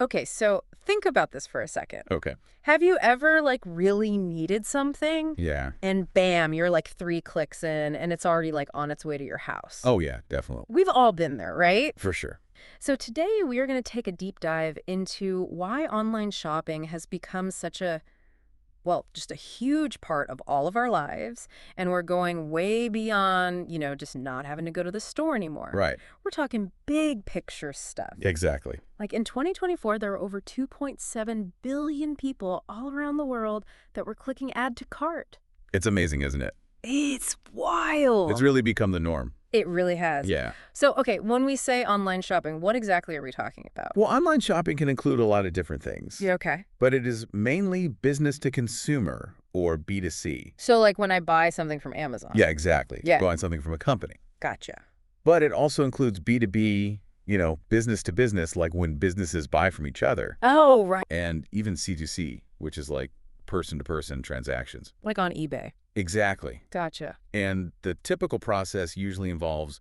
Okay, so think about this for a second. Okay. Have you ever, like, really needed something Yeah. and bam, you're like 3 clicks in and it's already, like, on its way to your house? Oh, yeah, definitely. We've all been there, right? For sure. So today we are going to take a deep dive into why online shopping has become such a, well, just a huge part of all of our lives. And we're going way beyond, just not having to go to the store anymore. Right. We're talking big picture stuff. Exactly. Like in 2024, there were over 2.7 billion people all around the world that were clicking add to cart. It's amazing, isn't it? It's wild. It's really become the norm. It really has. Yeah. So, okay, when we say online shopping, what exactly are we talking about? Well, online shopping can include a lot of different things. Yeah, okay. But it is mainly business to consumer, or B2C. So, like when I buy something from Amazon. Yeah, exactly. Yeah. Buying something from a company. Gotcha. But it also includes B2B, business to business, like when businesses buy from each other. Oh, right. And even C2C, which is like person-to-person transactions. Like on eBay. Exactly. Gotcha. And the typical process usually involves,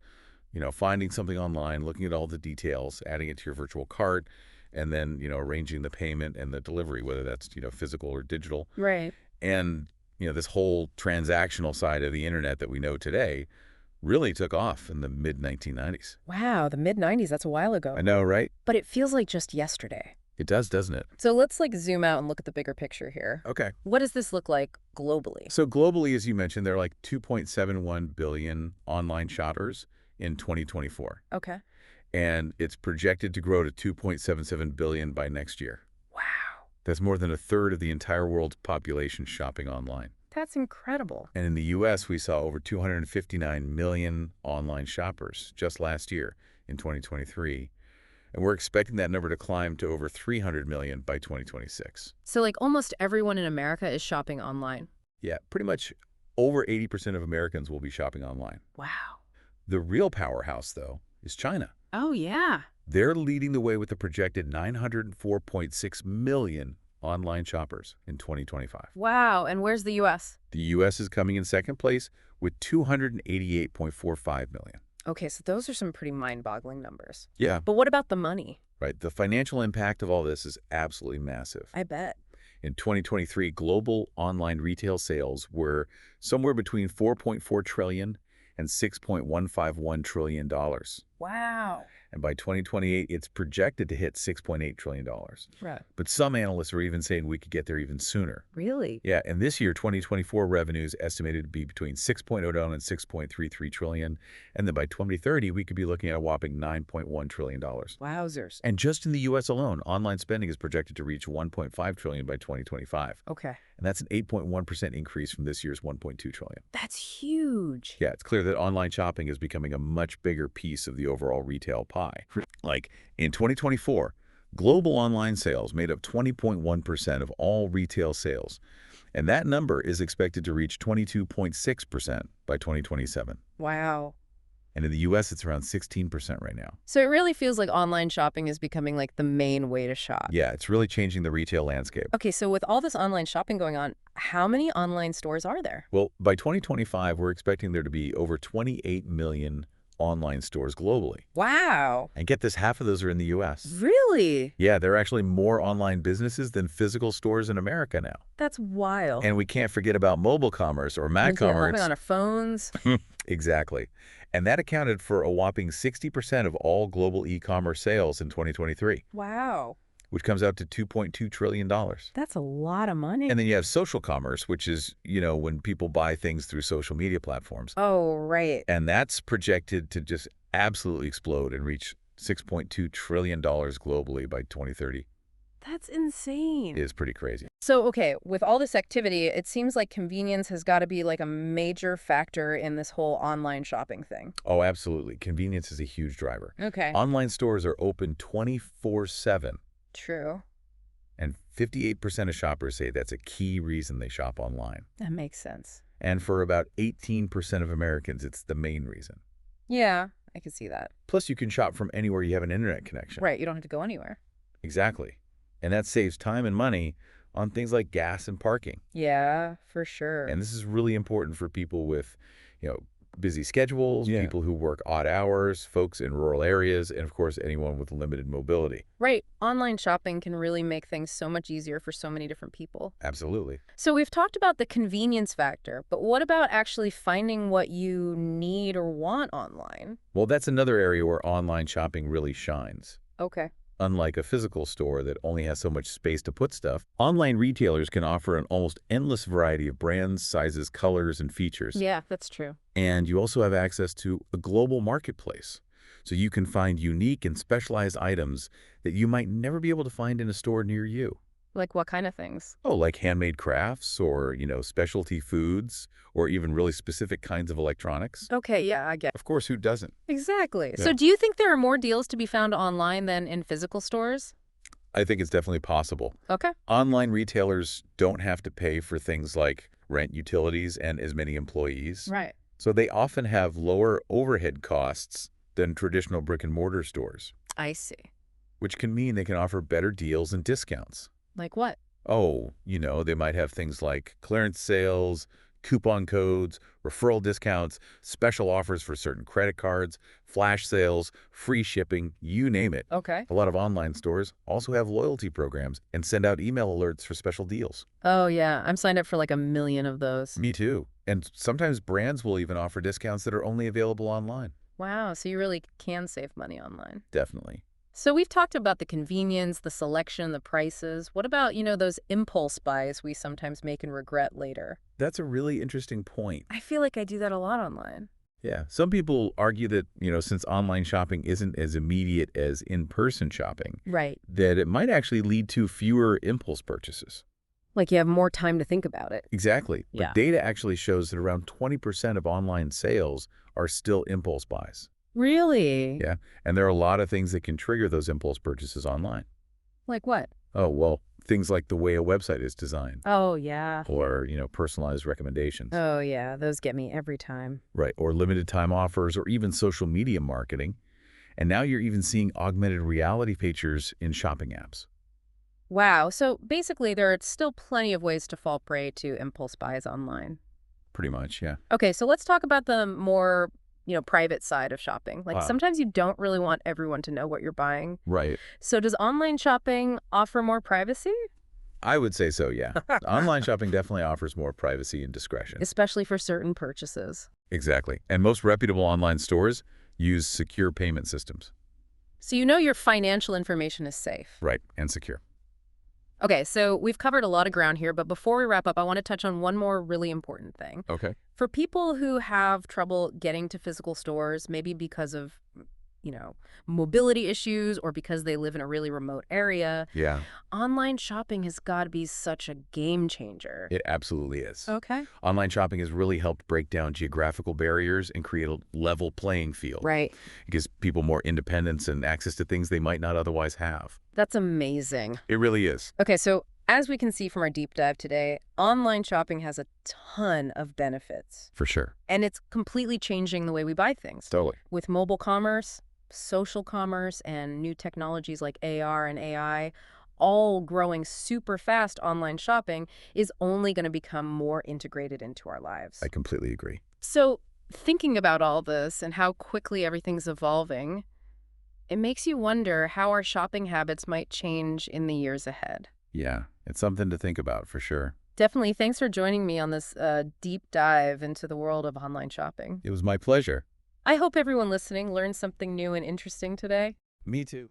finding something online, looking at all the details, adding it to your virtual cart, and then, arranging the payment and the delivery, whether that's, physical or digital. Right. And, this whole transactional side of the internet that we know today really took off in the mid-1990s. Wow, the mid-90s, that's a while ago. I know, right? But it feels like just yesterday. It does, doesn't it? So let's zoom out and look at the bigger picture here. Okay. What does this look like globally? So globally, as you mentioned, there are like 2.71 billion online shoppers in 2024. Okay. And it's projected to grow to 2.77 billion by next year. Wow. That's more than a third of the entire world's population shopping online. That's incredible. And in the U.S., we saw over 259 million online shoppers just last year in 2023. And we're expecting that number to climb to over 300 million by 2026. So like almost everyone in America is shopping online. Yeah, pretty much over 80% of Americans will be shopping online. Wow. The real powerhouse, though, is China. Oh, yeah. They're leading the way with a projected 904.6 million online shoppers in 2025. Wow. And where's the U.S.? The U.S. is coming in second place with 288.45 million. Okay, so those are some pretty mind-boggling numbers. Yeah. But what about the money? Right. The financial impact of all this is absolutely massive. I bet. In 2023, global online retail sales were somewhere between $4.4 trillion and $6.151 trillion. Wow. And by 2028, it's projected to hit $6.8 trillion. Right. But some analysts are even saying we could get there even sooner. Really? Yeah, and this year, 2024 revenue is estimated to be between 6.0 and 6.33 trillion. And then by 2030, we could be looking at a whopping $9.1 trillion. Wowzers. And just in the U.S. alone, online spending is projected to reach 1.5 trillion by 2025. Okay. And that's an 8.1% increase from this year's 1.2 trillion. That's huge. Yeah, it's clear that online shopping is becoming a much bigger piece of the overall retail pie. Like in 2024, global online sales made up 20.1% of all retail sales. And that number is expected to reach 22.6% by 2027. Wow. And in the U.S., it's around 16% right now. So it really feels like online shopping is becoming like the main way to shop. Yeah, it's really changing the retail landscape. Okay, so with all this online shopping going on, how many online stores are there? Well, by 2025, we're expecting there to be over 28 million online stores globally. Wow. And get this, half of those are in the U.S. Really? Yeah, there are actually more online businesses than physical stores in America now. That's wild. And we can't forget about mobile commerce or Mac Shopping commerce. on our phones. Exactly. And that accounted for a whopping 60% of all global e-commerce sales in 2023. Wow. Which comes out to $2.2 trillion. That's a lot of money. And then you have social commerce, which is, when people buy things through social media platforms. Oh, right. And that's projected to just absolutely explode and reach $6.2 trillion globally by 2030. That's insane. It is pretty crazy. So, okay, with all this activity, it seems like convenience has got to be like a major factor in this whole online shopping thing. Oh, absolutely. Convenience is a huge driver. Okay. Online stores are open 24/7. True. And 58% of shoppers say that's a key reason they shop online. That makes sense. And for about 18% of Americans, it's the main reason. Yeah, I can see that. Plus, you can shop from anywhere you have an internet connection. Right, you don't have to go anywhere. Exactly. And that saves time and money on things like gas and parking. Yeah, for sure. And this is really important for people with, busy schedules, Yeah. people who work odd hours, folks in rural areas, and of course, anyone with limited mobility. Right. Online shopping can really make things so much easier for so many different people. Absolutely. So we've talked about the convenience factor, but what about actually finding what you need or want online? Well, that's another area where online shopping really shines. Okay. Unlike a physical store that only has so much space to put stuff, online retailers can offer an almost endless variety of brands, sizes, colors, and features. Yeah, that's true. And you also have access to a global marketplace. So you can find unique and specialized items that you might never be able to find in a store near you. Like what kind of things? Oh, like handmade crafts or, specialty foods or even really specific kinds of electronics. Okay, yeah, I get it. Of course, who doesn't? Exactly. Yeah. So do you think there are more deals to be found online than in physical stores? I think it's definitely possible. Okay. Online retailers don't have to pay for things like rent, utilities, and as many employees. Right. So they often have lower overhead costs than traditional brick-and-mortar stores, I see. which can mean they can offer better deals and discounts. Like what? Oh, they might have things like clearance sales, coupon codes, referral discounts, special offers for certain credit cards, flash sales, free shipping, you name it. Okay. A lot of online stores also have loyalty programs and send out email alerts for special deals. Oh, yeah. I'm signed up for like a million of those. Me too. And sometimes brands will even offer discounts that are only available online. Wow. So you really can save money online. Definitely. So we've talked about the convenience, the selection, the prices. What about, those impulse buys we sometimes make and regret later? That's a really interesting point. I feel like I do that a lot online. Yeah. Some people argue that, since online shopping isn't as immediate as in-person shopping, Right. that it might actually lead to fewer impulse purchases. Like you have more time to think about it. Exactly. Yeah. But data actually shows that around 20% of online sales are still impulse buys. Really? Yeah. And there are a lot of things that can trigger those impulse purchases online. Like what? Oh, well, things like the way a website is designed Oh, yeah. or, personalized recommendations. Oh, yeah. Those get me every time. Right. Or limited time offers or even social media marketing. And now you're even seeing augmented reality features in shopping apps. Wow. So basically, there are still plenty of ways to fall prey to impulse buys online. Pretty much, yeah. Okay, so let's talk about the more, private side of shopping. Like sometimes you don't really want everyone to know what you're buying. Right. So does online shopping offer more privacy? I would say so, yeah. Online shopping definitely offers more privacy and discretion. Especially for certain purchases. Exactly. And most reputable online stores use secure payment systems. So your financial information is safe. Right. And secure. Okay, so we've covered a lot of ground here, but before we wrap up, I want to touch on one more really important thing. Okay. For people who have trouble getting to physical stores, maybe because of, mobility issues or because they live in a really remote area, Yeah, online shopping has got to be such a game changer. it absolutely is. Okay. Online shopping has really helped break down geographical barriers and create a level playing field. Right. It gives people more independence and access to things they might not otherwise have. That's amazing. It really is. Okay, so as we can see from our deep dive today, online shopping has a ton of benefits. For sure. And it's completely changing the way we buy things. Totally. With mobile commerce, social commerce, and new technologies like AR and AI, all growing super fast, online shopping is only going to become more integrated into our lives. I completely agree. So thinking about all this and how quickly everything's evolving, it makes you wonder how our shopping habits might change in the years ahead. Yeah, it's something to think about for sure. Definitely. Thanks for joining me on this deep dive into the world of online shopping. It was my pleasure. I hope everyone listening learned something new and interesting today. Me too.